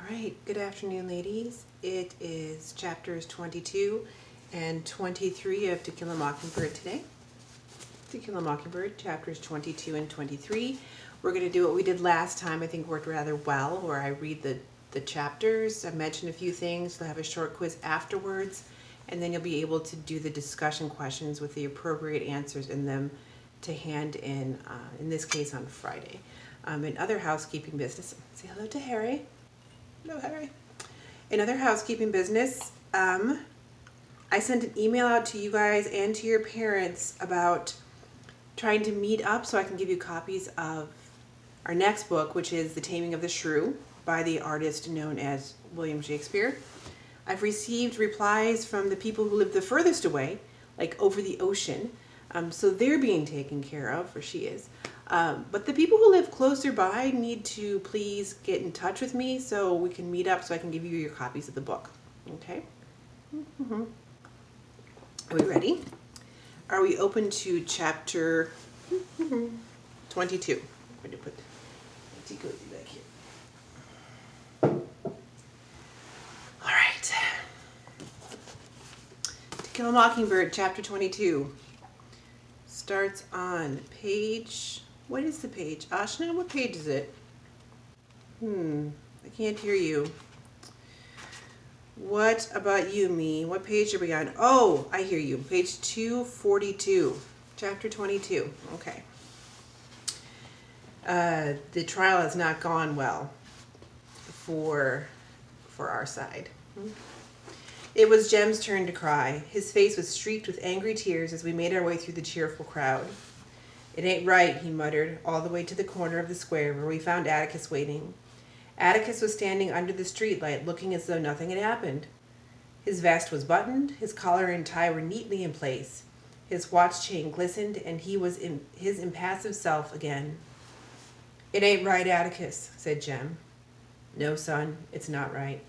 right, good afternoon, ladies. It is chapters 22 and 23 of To Kill a Mockingbird today. To Kill a Mockingbird, chapters 22 and 23. We're going to do what we did last time, I think worked rather well, where I read the chapters, I mention a few things, we'll have a short quiz afterwards, and then you'll be able to do the discussion questions with the appropriate answers in them to hand in this case on Friday. In other housekeeping business, say hello to Harry. Hello, Harry. In other housekeeping business, I sent an email out to you guys and to your parents about trying to meet up so I can give you copies of our next book, which is The Taming of the Shrew by the artist known as William Shakespeare. I've received replies from the people who live the furthest away, like over the ocean, so they're being taken care of, or she is. But the people who live closer by need to please get in touch with me so we can meet up so I can give you your copies of the book. Okay? Mm-hmm. Are we ready? Are we open to chapter 22? I'm going to put Cozy back here. All right. To Kill a Mockingbird, chapter 22. Starts on page... What is the page? Ashna, what page is it? I can't hear you. What about you, me? What page are we on? Oh, I hear you. Page 242. Chapter 22. Okay. The trial has not gone well for our side. It was Jem's turn to cry. His face was streaked with angry tears as we made our way through the cheerful crowd. "It ain't right," he muttered, all the way to the corner of the square where we found Atticus waiting. Atticus was standing under the streetlight, looking as though nothing had happened. His vest was buttoned, his collar and tie were neatly in place, his watch chain glistened, and he was his impassive self again. "It ain't right, Atticus," said Jem. "No, son, it's not right."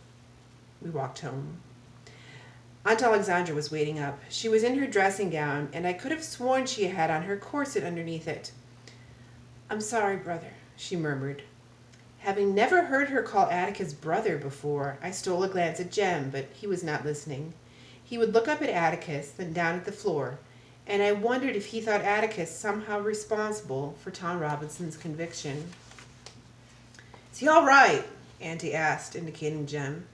We walked home. Aunt Alexandra was waiting up. She was in her dressing gown, and I could have sworn she had on her corset underneath it. "I'm sorry, brother," she murmured. Having never heard her call Atticus brother before, I stole a glance at Jem, but he was not listening. He would look up at Atticus, then down at the floor, and I wondered if he thought Atticus somehow responsible for Tom Robinson's conviction. "Is he all right?" Auntie asked, indicating Jem.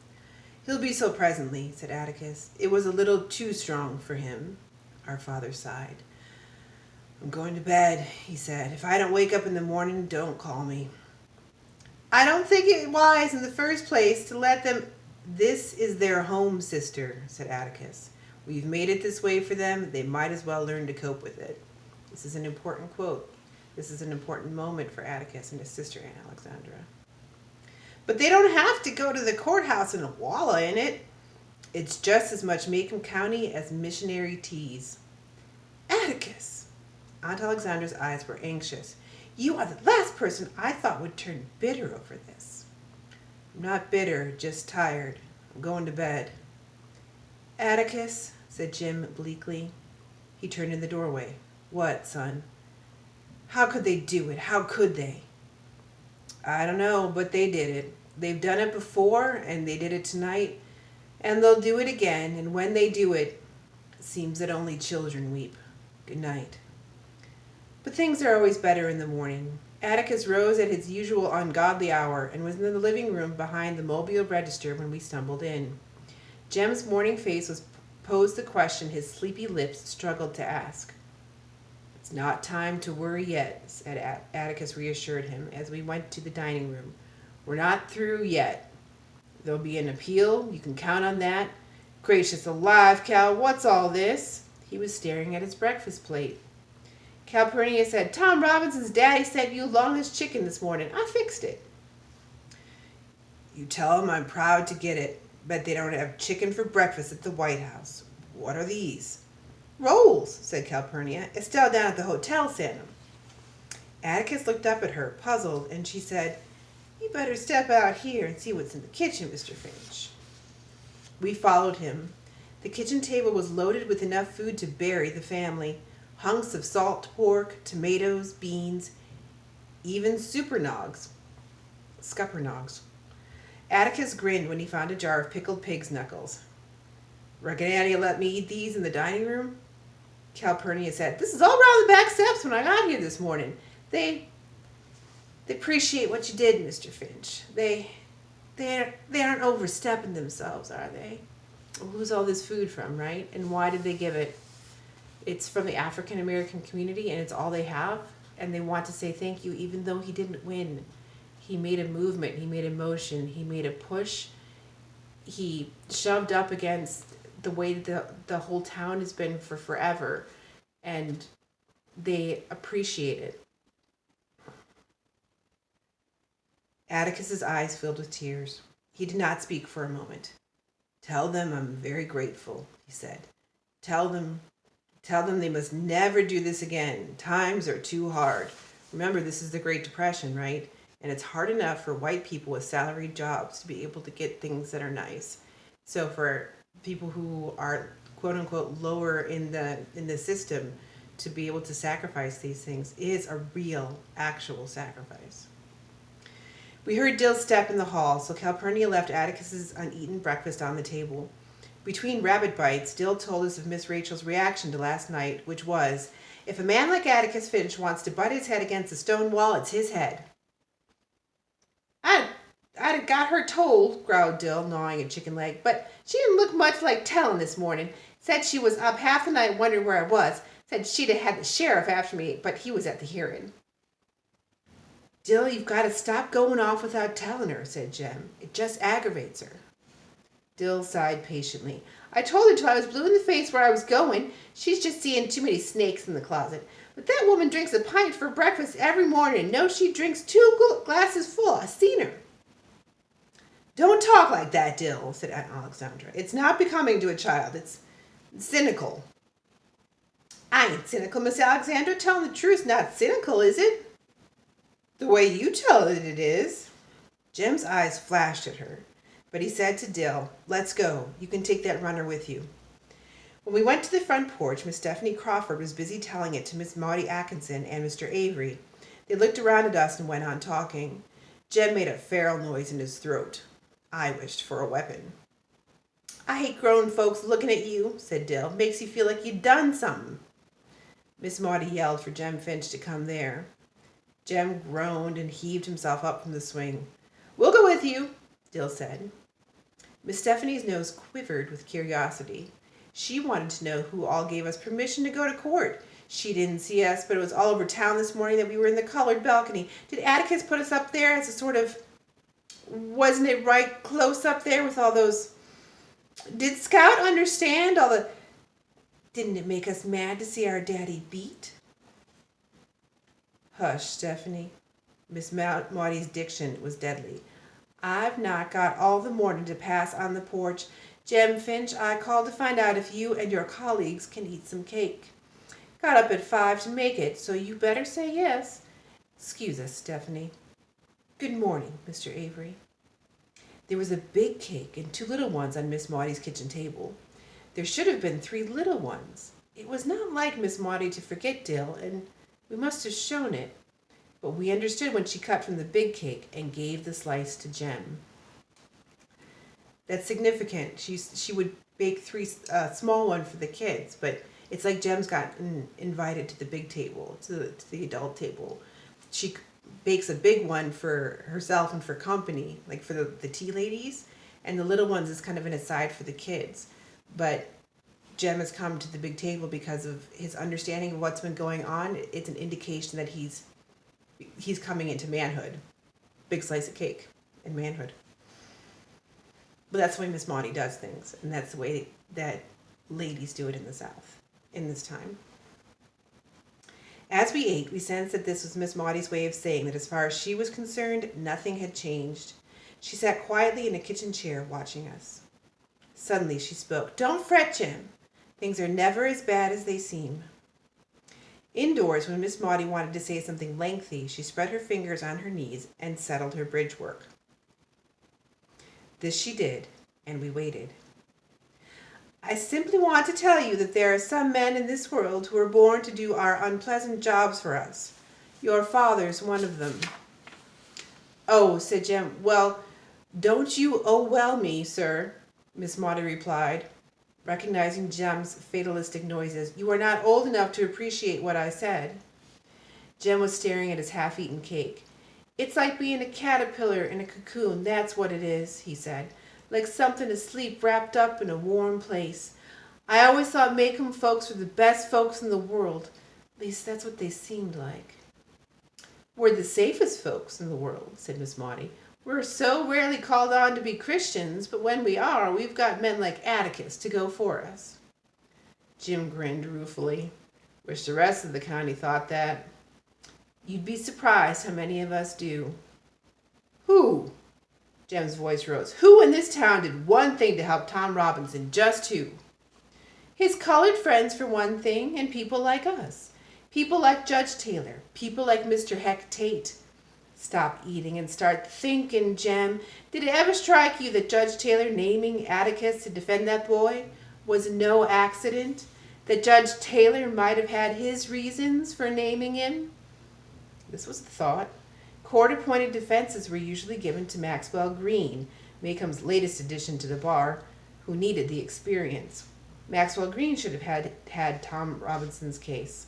"He'll be so presently," said Atticus. "It was a little too strong for him." Our father sighed. "I'm going to bed," he said. "If I don't wake up in the morning, don't call me." "I don't think it wise in the first place to let them..." "This is their home, sister," said Atticus. "We've made it this way for them. They might as well learn to cope with it." This is an important quote. This is an important moment for Atticus and his sister, Aunt Alexandra. "But they don't have to go to the courthouse and wallow in it." "It's just as much Macomb County as missionary teas." "Atticus!" Aunt Alexandra's eyes were anxious. "You are the last person I thought would turn bitter over this." "I'm not bitter, just tired. I'm going to bed." "Atticus," said Jim bleakly. He turned in the doorway. "What, son?" "How could they do it? How could they?" "I don't know, but they did it. They've done it before, and they did it tonight, and they'll do it again, and when they do it, it seems that only children weep. Good night." But things are always better in the morning. Atticus rose at his usual ungodly hour and was in the living room behind the Mobile register when we stumbled in. Jem's morning face posed the question his sleepy lips struggled to ask. "It's not time to worry yet," said Atticus reassured him as we went to the dining room. "We're not through yet. There'll be an appeal, you can count on that. Gracious alive, Cal, what's all this?" He was staring at his breakfast plate. "Calpurnia said, 'Tom Robinson's daddy sent you Longish chicken this morning. I fixed it.'" "You tell him I'm proud to get it. Bet they don't have chicken for breakfast at the White House. What are these?" "Rolls," said Calpurnia. "Estelle down at the hotel sent them." Atticus looked up at her, puzzled, and she said, "You better step out here and see what's in the kitchen, Mr. Finch." We followed him. The kitchen table was loaded with enough food to bury the family. Hunks of salt pork, tomatoes, beans, even scuppernogs. Atticus grinned when he found a jar of pickled pig's knuckles. Reckon Annie let me eat these in the dining room? Calpurnia said, This is all around the back steps when I got here this morning. They appreciate what you did, Mr. Finch. They aren't overstepping themselves, are they? Who's all this food from, right? And why did they give it? It's from the African American community, and it's all they have. And they want to say thank you, even though he didn't win. He made a movement. He made a motion. He made a push. He shoved up against the way the whole town has been for forever. And they appreciate it. Atticus's eyes filled with tears. He did not speak for a moment. Tell them I'm very grateful, he said. Tell them they must never do this again. Times are too hard. Remember, this is the Great Depression, right? And it's hard enough for white people with salaried jobs to be able to get things that are nice. So for people who are quote unquote lower in the system to be able to sacrifice these things is a real, actual sacrifice. We heard Dill's step in the hall, so Calpurnia left Atticus's uneaten breakfast on the table. Between rabbit bites, Dill told us of Miss Rachel's reaction to last night, which was, if a man like Atticus Finch wants to butt his head against a stone wall, it's his head. I'd got her told, growled Dill, gnawing a chicken leg, but she didn't look much like telling this morning. Said she was up half the night wondering where I was. Said she'd have had the sheriff after me, but he was at the hearing. Dill, you've got to stop going off without telling her, said Jem. It just aggravates her. Dill sighed patiently. I told her till I was blue in the face where I was going. She's just seeing too many snakes in the closet. But that woman drinks a pint for breakfast every morning and knows she drinks 2 glasses full. I've seen her. Don't talk like that, Dill, said Aunt Alexandra. It's not becoming to a child. It's cynical. I ain't cynical, Miss Alexandra. Telling the truth's not cynical, is it? The way you tell it is. Jem's eyes flashed at her, but he said to Dill, Let's go. You can take that runner with you. When we went to the front porch, Miss Stephanie Crawford was busy telling it to Miss Maudie Atkinson and Mr. Avery. They looked around at us and went on talking. Jem made a feral noise in his throat. I wished for a weapon. I hate grown folks looking at you, said Dill. Makes you feel like you'd done something. Miss Maudie yelled for Jem Finch to come there. Jem groaned and heaved himself up from the swing. We'll go with you, Dill said. Miss Stephanie's nose quivered with curiosity. She wanted to know who all gave us permission to go to court. She didn't see us, but it was all over town this morning that we were in the colored balcony. Did Atticus put us up there as a sort of... Wasn't it right close up there with all those... Did Scout understand all the... Didn't it make us mad to see our daddy beat? Hush, Stephanie. Miss Maudie's diction was deadly. I've not got all the morning to pass on the porch. Jem Finch, I called to find out if you and your colleagues can eat some cake. Got up at 5 to make it, so you better say yes. Excuse us, Stephanie. Good morning, Mr. Avery. There was a big cake and 2 little ones on Miss Maudie's kitchen table. There should have been 3 little ones. It was not like Miss Maudie to forget Dill, and we must have shown it. But we understood when she cut from the big cake and gave the slice to Jem. That's significant. She would bake 3 small one for the kids, but it's like Jem's got invited to the big table, to the adult table. She bakes a big one for herself and for company, like for the tea ladies, and the little ones is kind of an aside for the kids. But Jem has come to the big table because of his understanding of what's been going on. It's an indication that he's coming into manhood. Big slice of cake and manhood. But that's the way Miss Maudie does things, and that's the way that ladies do it in the South in this time. As we ate, we sensed that this was Miss Maudie's way of saying that as far as she was concerned, nothing had changed. She sat quietly in a kitchen chair watching us. Suddenly she spoke. Don't fret, Jem. Things are never as bad as they seem. Indoors, when Miss Maudie wanted to say something lengthy, she spread her fingers on her knees and settled her bridge work. This she did, and we waited. I simply want to tell you that there are some men in this world who are born to do our unpleasant jobs for us. Your father's one of them. Oh, said Jem. Well, Don't you well me, sir, Miss Maudie replied, recognizing Jem's fatalistic noises. You are not old enough to appreciate what I said. Jem was staring at his half-eaten cake. It's like being a caterpillar in a cocoon, that's what it is, he said. Like something asleep wrapped up in a warm place. I always thought Maycomb folks were the best folks in the world. At least that's what they seemed like. We're the safest folks in the world, said Miss Maudie. We're so rarely called on to be Christians, but when we are, we've got men like Atticus to go for us. Jim grinned ruefully. Wish the rest of the county thought that. You'd be surprised how many of us do. Who? Jem's voice rose. Who in this town did one thing to help Tom Robinson? Just who? His colored friends, for one thing, and people like us. People like Judge Taylor. People like Mr. Heck Tate. Stop eating and start thinking, Jem. Did it ever strike you that Judge Taylor naming Atticus to defend that boy was no accident? That Judge Taylor might have had his reasons for naming him? This was the thought. Court-appointed defenses were usually given to Maxwell Green, Maycomb's latest addition to the bar, who needed the experience. Maxwell Green should have had Tom Robinson's case.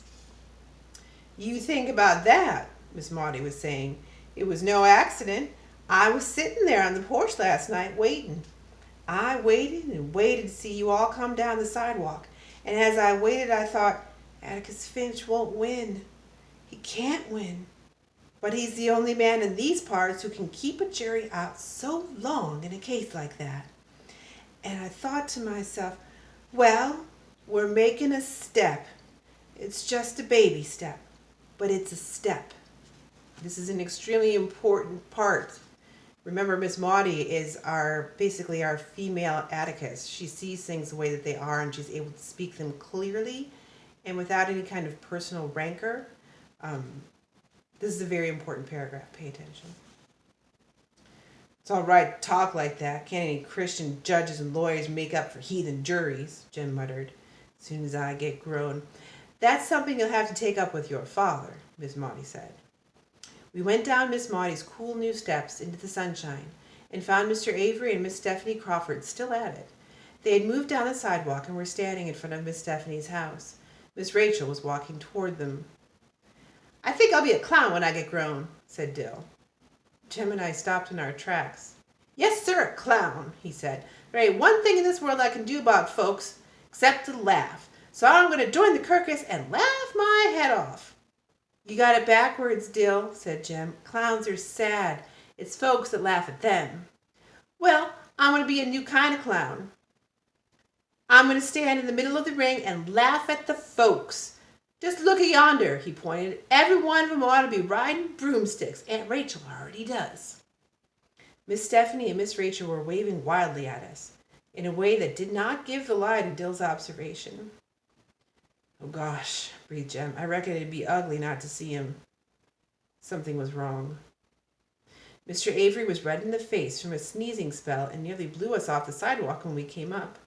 You think about that, Miss Maudie was saying. It was no accident. I was sitting there on the porch last night waiting. I waited and waited to see you all come down the sidewalk. And as I waited, I thought, Atticus Finch won't win. He can't win. But he's the only man in these parts who can keep a jury out so long in a case like that. And I thought to myself, well, we're making a step. It's just a baby step, but it's a step. This is an extremely important part. Remember, Miss Maudie is basically our female Atticus. She sees things the way that they are, and she's able to speak them clearly and without any kind of personal rancor. This is a very important paragraph. Pay attention. It's all right to talk like that. Can't any Christian judges and lawyers make up for heathen juries, Jem muttered, as soon as I get grown. That's something you'll have to take up with your father, Miss Maudie said. We went down Miss Maudie's cool new steps into the sunshine and found Mr. Avery and Miss Stephanie Crawford still at it. They had moved down the sidewalk and were standing in front of Miss Stephanie's house. Miss Rachel was walking toward them. I think I'll be a clown when I get grown, said Dill. Jem and I stopped in our tracks. Yes, sir, a clown, he said. There ain't one thing in this world I can do about folks except to laugh. So I'm going to join the circus and laugh my head off. You got it backwards, Dill, said Jem. Clowns are sad. It's folks that laugh at them. Well, I'm going to be a new kind of clown. I'm going to stand in the middle of the ring and laugh at the folks. Just look at yonder, he pointed. Every one of them ought to be riding broomsticks. Aunt Rachel already does. Miss Stephanie and Miss Rachel were waving wildly at us in a way that did not give the lie to Dill's observation. Oh gosh, breathed Jem. I reckon it'd be ugly not to see him. Something was wrong. Mr. Avery was red in the face from a sneezing spell and nearly blew us off the sidewalk when we came up.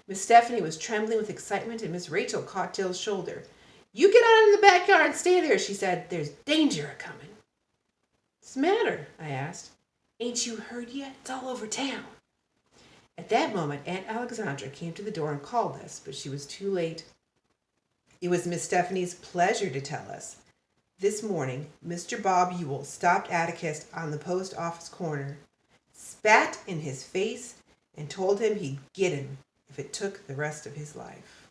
Miss Stephanie was trembling with excitement and Miss Rachel caught Dill's shoulder. You get out in the backyard and stay there, she said. There's danger a-coming. What's the matter? I asked. Ain't you heard yet? It's all over town. At that moment, Aunt Alexandra came to the door and called us, but she was too late. It was Miss Stephanie's pleasure to tell us. This morning, Mr. Bob Ewell stopped Atticus on the post office corner, spat in his face, and told him he'd get him if it took the rest of his life.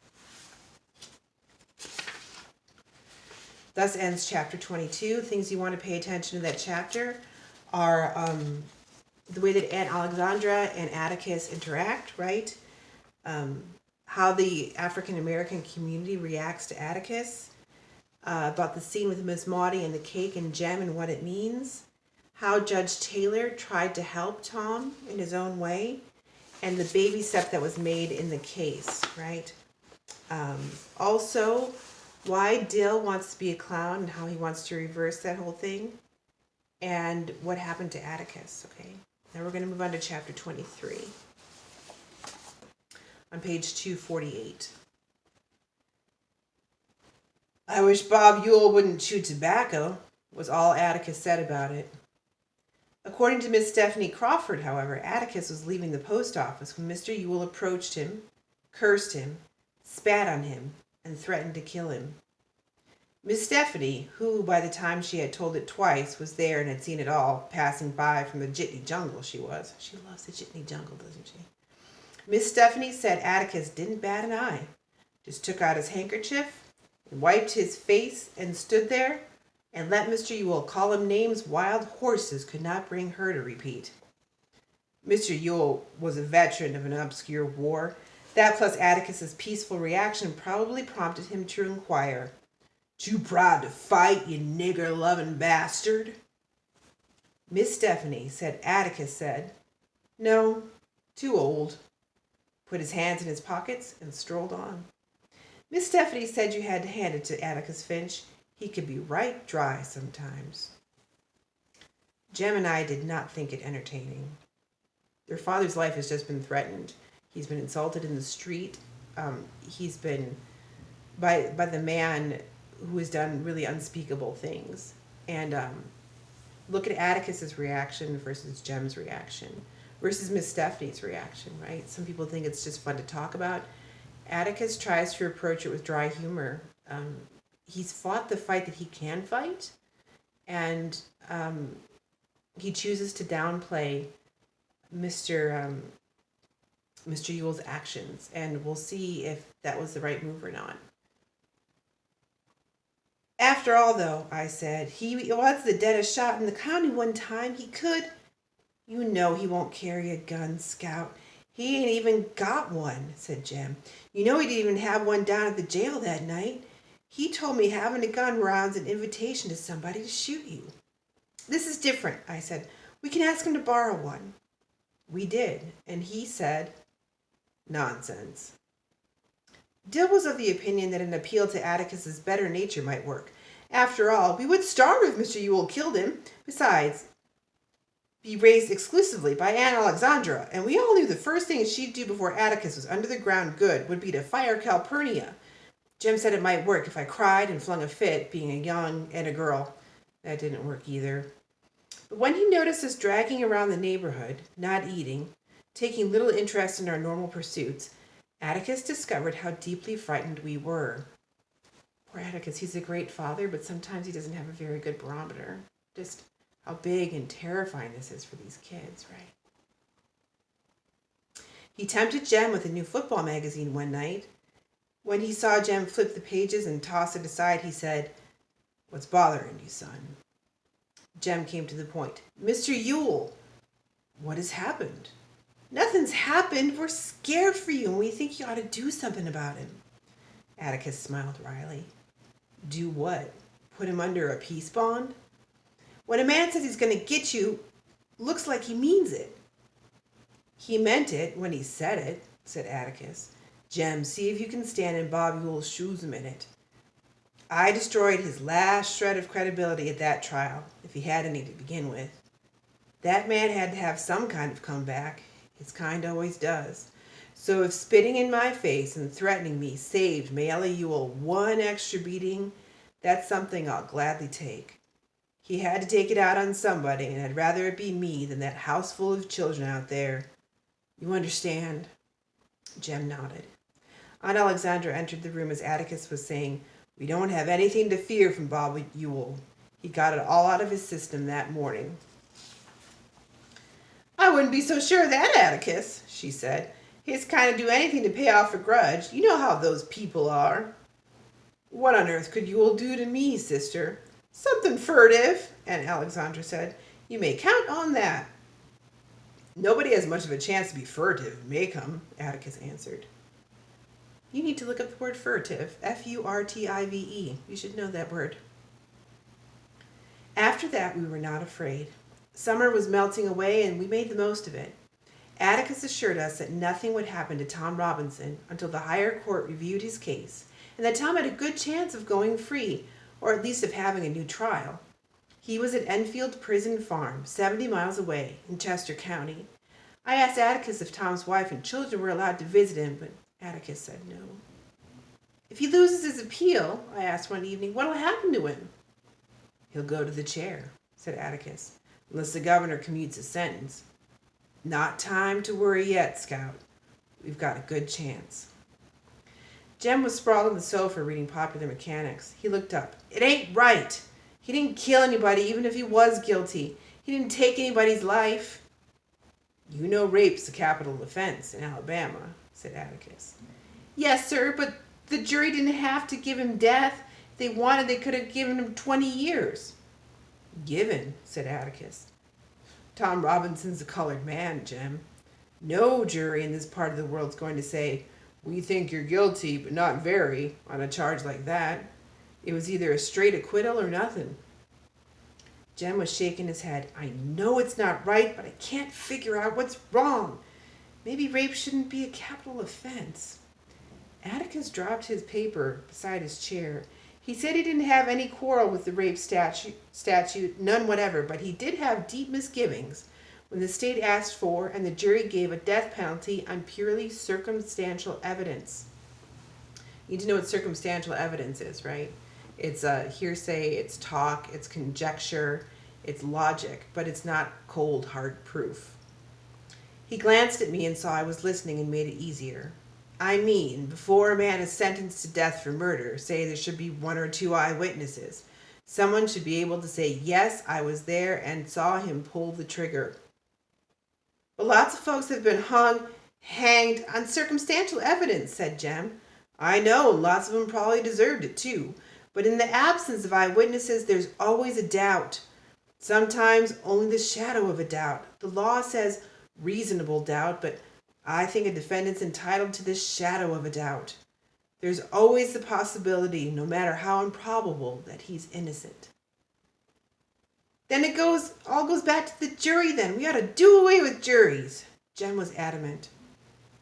Thus ends chapter 22. Things you want to pay attention to that chapter are the way that Aunt Alexandra and Atticus interact, right? How the African American community reacts to Atticus, about the scene with Miss Maudie and the cake and Jem and what it means, how Judge Taylor tried to help Tom in his own way, and the baby step that was made in the case, right? Also, why Dill wants to be a clown and how he wants to reverse that whole thing, and what happened to Atticus, okay? Now we're going to move on to chapter 23 on page 248. I wish Bob Ewell wouldn't chew tobacco, was all Atticus said about it. According to Miss Stephanie Crawford, however, Atticus was leaving the post office when Mr. Yule approached him, cursed him, spat on him, and threatened to kill him. Miss Stephanie, who by the time she had told it twice was there and had seen it all, passing by from the Jitney jungle she was. She loves the Jitney jungle, doesn't she? Miss Stephanie said Atticus didn't bat an eye, just took out his handkerchief and wiped his face and stood there and let Mr. Yule call him names wild horses could not bring her to repeat. Mr. Yule was a veteran of an obscure war. That plus Atticus's peaceful reaction probably prompted him to inquire, "Too proud to fight, you nigger-loving bastard?" Miss Stephanie said Atticus said, "No, too old," put his hands in his pockets, and strolled on. Miss Stephanie said you had to hand it to Atticus Finch. He could be right dry sometimes. Jem and I did not think it entertaining. Their father's life has just been threatened. He's been insulted in the street. He's been by the man who has done really unspeakable things. And look at Atticus's reaction versus Jem's reaction versus Miss Stephanie's reaction, right? Some people think it's just fun to talk about. Atticus tries to approach it with dry humor. He's fought the fight that he can fight, and he chooses to downplay Mr. Yule's actions, and we'll see if that was the right move or not. After all, though, I said, he was the deadest shot in the county one time. He could. You know he won't carry a gun, Scout. He ain't even got one, said Jem. You know he didn't even have one down at the jail that night. He told me having a gun round's an invitation to somebody to shoot you. This is different, I said. We can ask him to borrow one. We did, and he said, nonsense. Dill was of the opinion that an appeal to Atticus's better nature might work. After all, we would starve if Mr. Yule killed him. Besides, be raised exclusively by Aunt Alexandra, and we all knew the first thing she'd do before Atticus was under the ground good would be to fire Calpurnia. Jem said it might work if I cried and flung a fit, being a young and a girl. That didn't work either. But when he noticed us dragging around the neighborhood, not eating, taking little interest in our normal pursuits, Atticus discovered how deeply frightened we were. Poor Atticus, he's a great father, but sometimes he doesn't have a very good barometer. Just how big and terrifying this is for these kids, right? He tempted Jem with a new football magazine one night. When he saw Jem flip the pages and toss it aside, he said, "What's bothering you, son?" Jem came to the point. "Mr. Yule, what has happened?" "Nothing's happened. We're scared for you, and we think you ought to do something about him." Atticus smiled wryly. "Do what? Put him under a peace bond?" "When a man says he's going to get you, looks like he means it." "He meant it when he said it," said Atticus. "Jem, see if you can stand in Bob Yule's shoes a minute. I destroyed his last shred of credibility at that trial, if he had any to begin with. That man had to have some kind of comeback. His kind always does. So if spitting in my face and threatening me saved Mayella Yule one extra beating, that's something I'll gladly take. He had to take it out on somebody, and I'd rather it be me than that house full of children out there. You understand?" Jem nodded. Aunt Alexandra entered the room as Atticus was saying, "We don't have anything to fear from Bob Yule. He got it all out of his system that morning." "I wouldn't be so sure of that, Atticus," she said. "He's kind of do anything to pay off a grudge. You know how those people are." "What on earth could Yule do to me, sister?" "Something furtive," Aunt Alexandra said. "You may count on that." "Nobody has much of a chance to be furtive, Maycomb," Atticus answered. You need to look up the word furtive, F-U-R-T-I-V-E. You should know that word. After that, we were not afraid. Summer was melting away, and we made the most of it. Atticus assured us that nothing would happen to Tom Robinson until the higher court reviewed his case, and that Tom had a good chance of going free, or at least of having a new trial. He was at Enfield Prison Farm, 70 miles away, in Chester County. I asked Atticus if Tom's wife and children were allowed to visit him, but Atticus said no. "If he loses his appeal," I asked one evening, "what'll happen to him?" "He'll go to the chair," said Atticus. unless the governor commutes his sentence. Not time to worry yet, Scout. We've got a good chance. Jem was sprawled on the sofa reading Popular Mechanics. He looked up. It ain't right. He didn't kill anybody, even if he was guilty. He didn't take anybody's life. You know rape's a capital offense in Alabama, said Atticus. Yes, sir, but the jury didn't have to give him death. If they wanted, they could have given him 20 years. Given, said Atticus. Tom Robinson's a colored man, Jem. No jury in this part of the world's going to say, we think you're guilty, but not very, on a charge like that. It was either a straight acquittal or nothing. Jem was shaking his head. I know it's not right, but I can't figure out what's wrong. Maybe rape shouldn't be a capital offense. Atticus dropped his paper beside his chair. He said he didn't have any quarrel with the rape statute, none whatever, but he did have deep misgivings when the state asked for and the jury gave a death penalty on purely circumstantial evidence. You need to know what circumstantial evidence is, right? It's hearsay, it's talk, it's conjecture, it's logic, but it's not cold, hard proof. He glanced at me and saw I was listening and made it easier. I mean, before a man is sentenced to death for murder, say there should be 1 or 2 eyewitnesses. Someone should be able to say, yes, I was there and saw him pull the trigger. But lots of folks have been hanged on circumstantial evidence, said Jem. I know, lots of them probably deserved it too. But in the absence of eyewitnesses, there's always a doubt. Sometimes only the shadow of a doubt. The law says reasonable doubt, but I think a defendant's entitled to the shadow of a doubt. There's always the possibility, no matter how improbable, that he's innocent. Then it all goes back to the jury then. We ought to do away with juries. Jem was adamant.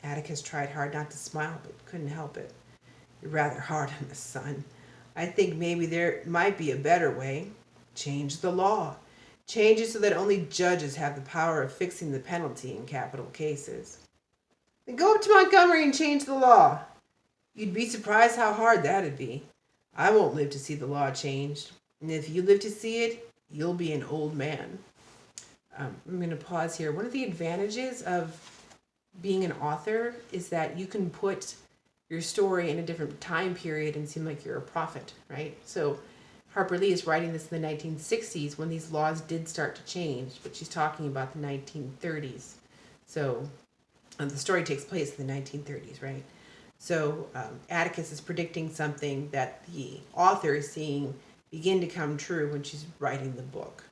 Atticus tried hard not to smile, but couldn't help it. You're rather hard on the son. I think maybe there might be a better way. Change the law. Change it so that only judges have the power of fixing the penalty in capital cases. Then go up to Montgomery and change the law. You'd be surprised how hard that'd be. I won't live to see the law changed. And if you live to see it, you'll be an old man. I'm going to pause here. One of the advantages of being an author is that you can put your story in a different time period and seem like you're a prophet, right? So Harper Lee is writing this in the 1960s when these laws did start to change, but she's talking about the 1930s. So the story takes place in the 1930s, right? So Atticus is predicting something that the author is seeing begin to come true when she's writing the book.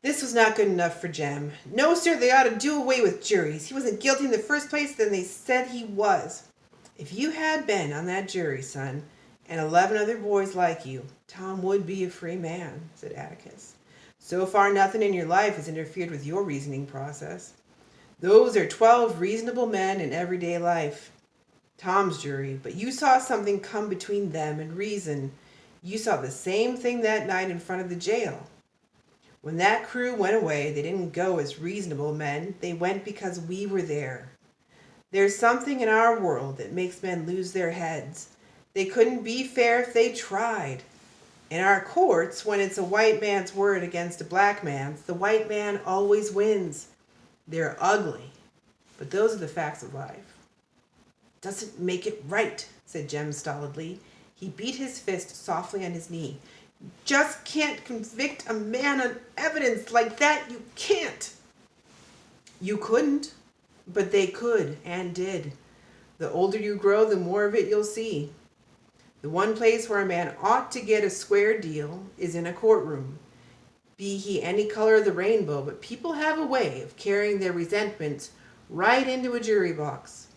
This was not good enough for Jem. No, sir, they ought to do away with juries. He wasn't guilty in the first place, then they said he was. If you had been on that jury, son, and 11 other boys like you, Tom would be a free man, said Atticus. So far, nothing in your life has interfered with your reasoning process. Those are 12 reasonable men in everyday life. Tom's jury, but you saw something come between them and reason. You saw the same thing that night in front of the jail. When that crew went away, they didn't go as reasonable men. They went because we were there. There's something in our world that makes men lose their heads. They couldn't be fair if they tried. In our courts, when it's a white man's word against a black man's, the white man always wins. They're ugly, but those are the facts of life. Doesn't make it right, said Jem stolidly. He beat his fist softly on his knee. Just can't convict a man on evidence like that. You can't. You couldn't, but they could and did. The older you grow, the more of it you'll see. The one place where a man ought to get a square deal is in a courtroom, be he any color of the rainbow, but people have a way of carrying their resentments right into a jury box.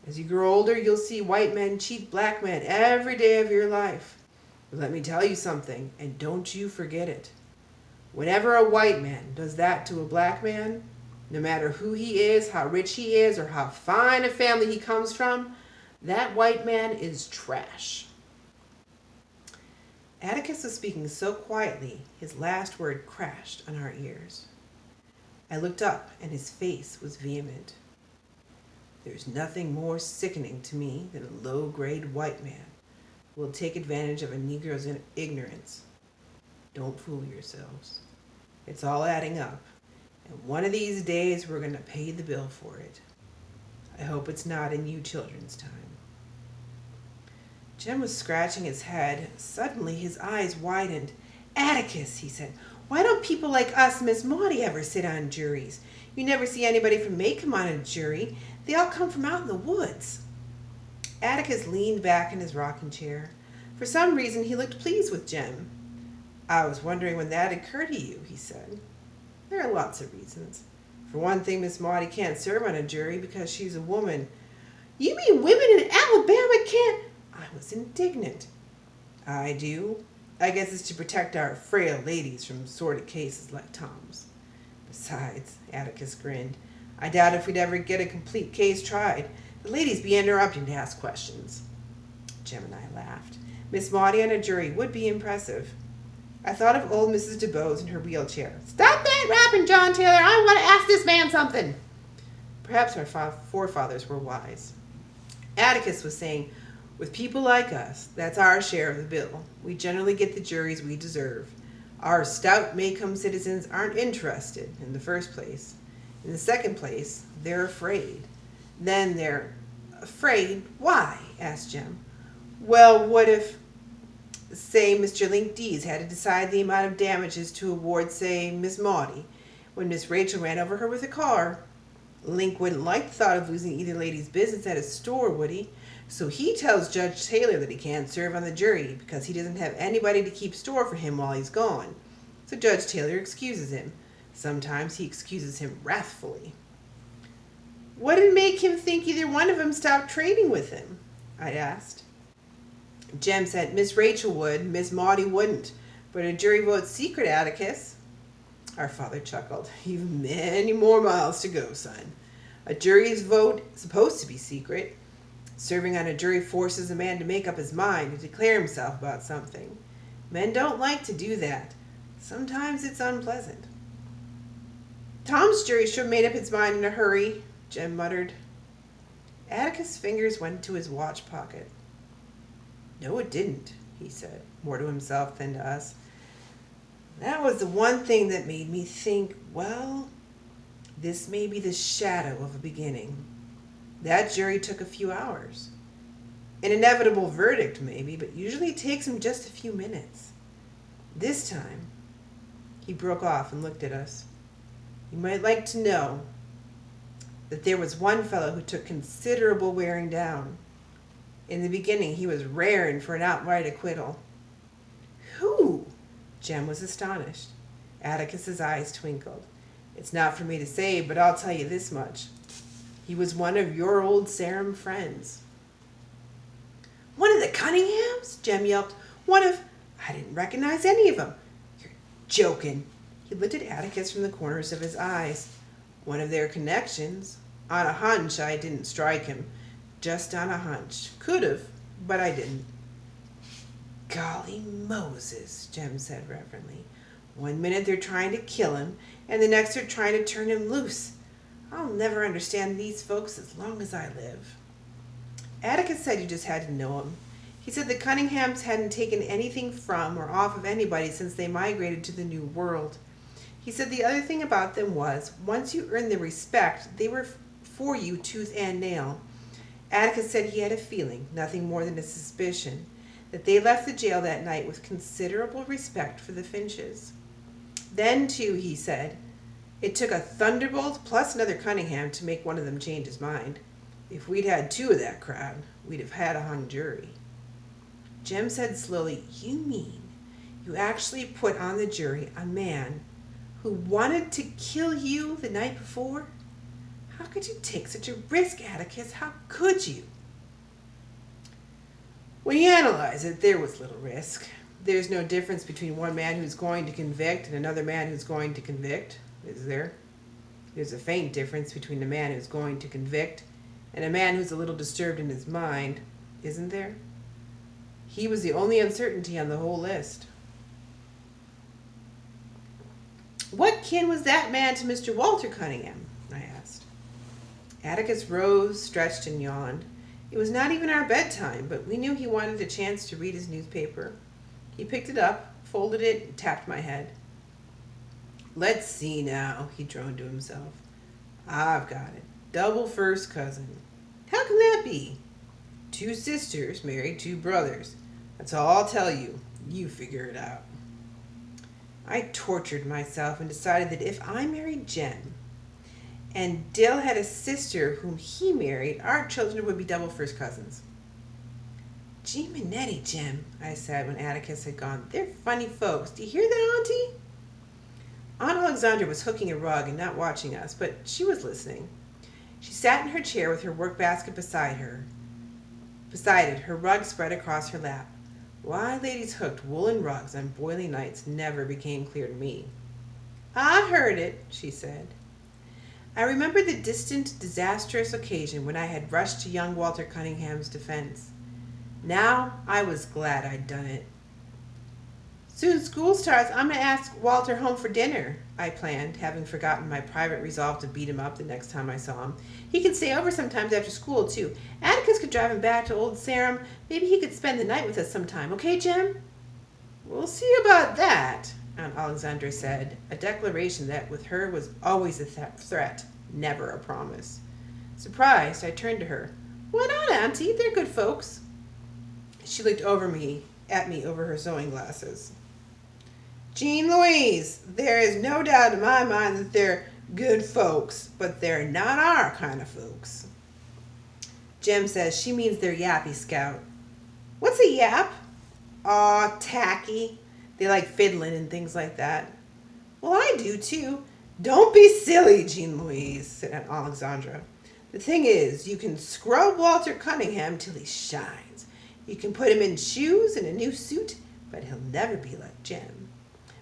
As you grow older, you'll see white men cheat black men every day of your life. But let me tell you something, and don't you forget it. Whenever a white man does that to a black man, no matter who he is, how rich he is, or how fine a family he comes from, that white man is trash. Atticus was speaking so quietly, his last word crashed on our ears. I looked up, and his face was vehement. There's nothing more sickening to me than a low-grade white man who will take advantage of a Negro's ignorance. Don't fool yourselves. It's all adding up, and one of these days we're going to pay the bill for it. I hope it's not in you children's time." Jem was scratching his head. Suddenly his eyes widened. "Atticus," he said, "why don't people like us, Miss Maudie, ever sit on juries? You never see anybody from Maycomb on a jury. They all come from out in the woods." Atticus leaned back in his rocking chair. For some reason he looked pleased with Jem. "I was wondering when that occurred to you," he said. "There are lots of reasons. For one thing, Miss Maudie can't serve on a jury because she's a woman." "You mean women in Alabama can't—" I was indignant. "I do. I guess it's to protect our frail ladies from sordid cases like Tom's. Besides," Atticus grinned, "I doubt if we'd ever get a complete case tried. The ladies be interrupting to ask questions." Jem and I laughed. Miss Maudie on a jury would be impressive. I thought of old Mrs. DeBose in her wheelchair. "Stop that rapping, John Taylor. I want to ask this man something." Perhaps our forefathers were wise. Atticus was saying, "With people like us, that's our share of the bill. We generally get the juries we deserve. Our stout Maycomb citizens aren't interested, in the first place. In the second place, they're afraid. Then they're afraid. Why?" asked Jem. "Well, what if, say, Mr. Link Dees had to decide the amount of damages to award, say, Miss Maudie, when Miss Rachel ran over her with a car? Link wouldn't like the thought of losing either lady's business at his store, would he? So he tells Judge Taylor that he can't serve on the jury because he doesn't have anybody to keep store for him while he's gone. So Judge Taylor excuses him. Sometimes he excuses him wrathfully." "What'd make him think either one of them stopped trading with him?" I asked. Jem said Miss Rachel would, Miss Maudie wouldn't. But a jury vote's secret, Atticus. Our father chuckled. "You've many more miles to go, son. A jury's vote is supposed to be secret. Serving on a jury forces a man to make up his mind, to declare himself about something. Men don't like to do that. Sometimes it's unpleasant." "Tom's jury sure made up its mind in a hurry," Jem muttered. Atticus' fingers went into his watch pocket. "No, it didn't," he said, more to himself than to us. "That was the one thing that made me think, well, this may be the shadow of a beginning. That jury took a few hours. An inevitable verdict, maybe, but usually it takes him just a few minutes. This time," he broke off and looked at us, "you might like to know that there was one fellow who took considerable wearing down. In the beginning, he was raring for an outright acquittal." "Who?" Jem was astonished. Atticus's eyes twinkled. "It's not for me to say, but I'll tell you this much. He was one of your old Sarum friends." "One of the Cunninghams?" Jem yelped. "One of—" "I didn't recognize any of them." "You're joking." He looked at Atticus from the corners of his eyes. "One of their connections. On a hunch, I didn't strike him. Just on a hunch. Could have, but I didn't." "Golly Moses," Jem said reverently. "One minute they're trying to kill him, and the next they're trying to turn him loose. I'll never understand these folks as long as I live." Atticus said you just had to know him. He said the Cunninghams hadn't taken anything from or off of anybody since they migrated to the New World. He said the other thing about them was, once you earned their respect, they were for you tooth and nail. Atticus said he had a feeling, nothing more than a suspicion, that they left the jail that night with considerable respect for the Finches. Then, too, he said, it took a Thunderbolt plus another Cunningham to make one of them change his mind. If we'd had two of that crowd, we'd have had a hung jury. Jem said slowly, "You mean you actually put on the jury a man who wanted to kill you the night before? How could you take such a risk, Atticus? How could you?" "When you analyze it, there was little risk. There's no difference between one man who's going to convict and another man who's going to convict, is there? There's a faint difference between a man who's going to convict and a man who's a little disturbed in his mind, isn't there? He was the only uncertainty on the whole list." "What kin was that man to Mr. Walter Cunningham?" I asked. Atticus rose, stretched, and yawned. It was not even our bedtime, but we knew he wanted a chance to read his newspaper. He picked it up, folded it, and tapped my head. Let's see now, he droned to himself. I've got it. Double first cousin. How can that be? 2 sisters married 2 brothers. That's all I'll tell you. You figure it out. I tortured myself and decided that if I married Jem and Dill had a sister whom he married, our children would be double first cousins. Gee, Minetti, Jem, I said when Atticus had gone. They're funny folks. Do you hear that, Auntie? Aunt Alexandra was hooking a rug and not watching us, but she was listening. She sat in her chair with her work basket beside it, her rug spread across her lap. Why ladies hooked woolen rugs on boiling nights never became clear to me. I heard it, she said. I remembered the distant, disastrous occasion when I had rushed to young Walter Cunningham's defense. Now I was glad I'd done it. Soon school starts. I'm going to ask Walter home for dinner, I planned, having forgotten my private resolve to beat him up the next time I saw him. He can stay over sometimes after school, too. Atticus could drive him back to Old Sarum. Maybe he could spend the night with us sometime. Okay, Jem? We'll see about that, Aunt Alexandra said, a declaration that with her was always a threat, never a promise. Surprised, I turned to her. Why not, Auntie? They're good folks. She looked at me over her sewing glasses. Jean Louise, there is no doubt in my mind that they're good folks, but they're not our kind of folks. Jem says she means they're yappy, Scout. What's a yap? Aw, tacky. They like fiddling and things like that. Well, I do too. Don't be silly, Jean Louise, said Aunt Alexandra. The thing is, you can scrub Walter Cunningham till he shines. You can put him in shoes and a new suit, but he'll never be like Jem.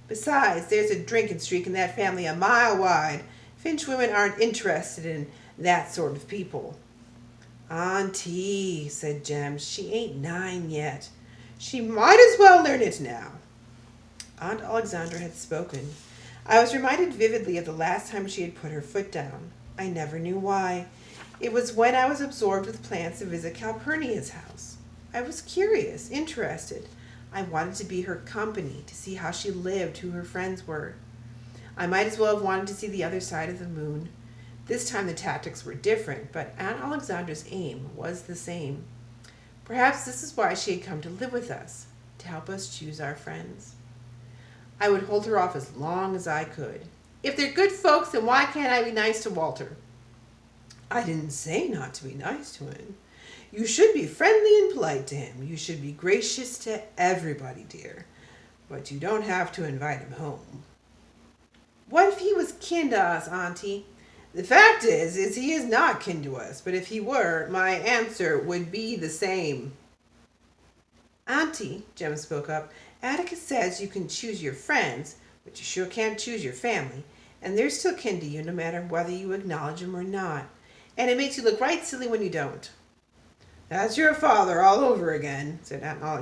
Besides, there's a drinking streak in that family a mile wide. Finch women aren't interested in that sort of people. Auntie, said Jem, she ain't 9 yet. She might as well learn it now. Aunt Alexandra had spoken. I was reminded vividly of the last time she had put her foot down. I never knew why. It was when I was absorbed with plans to visit Calpurnia's house. I was curious, interested. I wanted to be her company, to see how she lived, who her friends were. I might as well have wanted to see the other side of the moon. This time the tactics were different, but Aunt Alexandra's aim was the same. Perhaps this is why she had come to live with us, to help us choose our friends. I would hold her off as long as I could. If they're good folks, then why can't I be nice to Walter? I didn't say not to be nice to him. You should be friendly and polite to him. You should be gracious to everybody, dear. But you don't have to invite him home. What if he was kin to us, Auntie? The fact is he is not kin to us, but if he were, my answer would be the same. Auntie, Jem spoke up, Atticus says you can choose your friends, but you sure can't choose your family, and they're still kin to you no matter whether you acknowledge them or not. And it makes you look right silly when you don't. That's your father all over again, said Aunt